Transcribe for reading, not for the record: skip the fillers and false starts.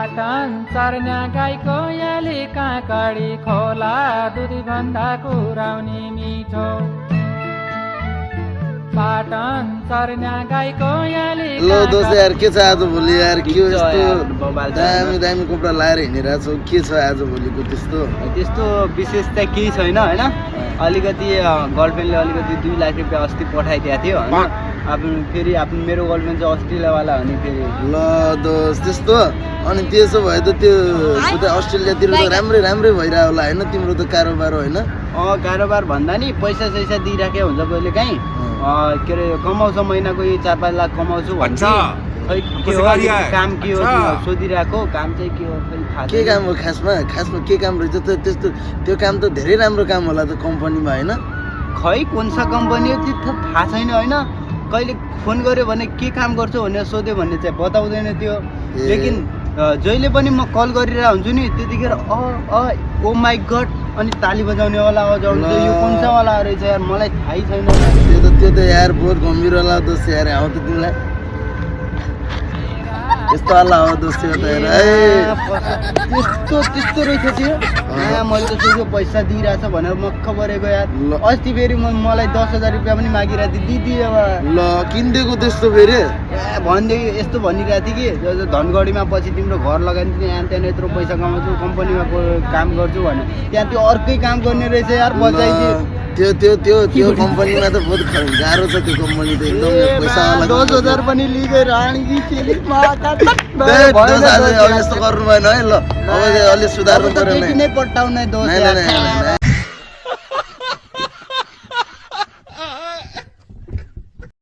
पाटन चर्न्या गाईको याली काँकडी खोला दुधी भन्दा कुराउने मिठो पाटन चर्न्या गाईको याली लो दोस्त यार के छ आज भोलि यार के हो यस्तो दामी दामी कपडा लाएर हिँडिरहेको छौ के छ आज भोलिको त्यस्तो विशेष त केही छैन होइन अलिकति गर्लफ्रेन्डले अलिकति 2 लाख रुपियाँ अस्ति पठाइदिएको थियो होइन फेरि मेरो गर्लफ्रेन्ड चाहिँ अस्ट्रेलियावाला हो नि फेरि ल दोस्त त्यस्तो अनि त्यसो भए त त्यो उता अस्ट्रेलियातिर त राम्रै राम्रै भइरहेको होला होइन तिम्रो त कारोबार होइन कारोबार भन्दा नि पैसा सैसा दिइराखेको हुन्छ कहिले काहीँ के अरे कमाउँछ महिनाको यो 4-5 लाख कमाउँछु भन्छ खै के हो काम के हो सोधिरहेको काम चाहिँ के हो के काम हो खासमा के काम रहेछ त त्यस्तो त्यो काम त धेरै राम्रो काम होला त कम्पनीमा होइन खै कुन सा कम्पनी हो त्यो थाहा छैन होइन कहिले फोन गर्यो भने के काम गर्छौ भनेर सोध्यो भने चाहिँ बताउँदैन त्यो लेकिन जहिले पनि म कल गरिरहेको हुन्छु नि त्यतिखेर ओ माई गड अनि ताली बजाउनेवाला बजाउँछ यो कुन सा वाला रहेछ यार मलाई थाहै छैन त्यो त यार बहुत गम्भीर होला दोस्त यार आउ त तिमीलाई यस्तो वाला हो दोस्त यो त त्यस्तो रहेछ त्यो मैले त सोचेको पैसा दिइरहेछ भनेर मक्ख परेको यार अस्ति फेरि मलाई 10,000 रुपियाँ पनि मागिरहेको थिएँ दिदी अब ल किनिदिएको त्यस्तो फेरि भनिदियो यस्तो भनिरहेको थिएँ कि धनगढीमा पछि तिम्रो घर लगाइदिन्छु यहाँ त्यहाँ यत्रो पैसा कमाउँछु कम्पनीमा काम गर्छु भने त्यहाँ त्यो अर्कै काम गर्ने रहेछ यार बचाइदियो त्यो कम्पनीमा त बहुत गाह्रो छ त्यो कम्पनी त एकदम पैसा 10,000 पनि लिएर यस्तो गर्नु भएन है ल अब अलि सुधार्नु पर्यो नै पट्टाउन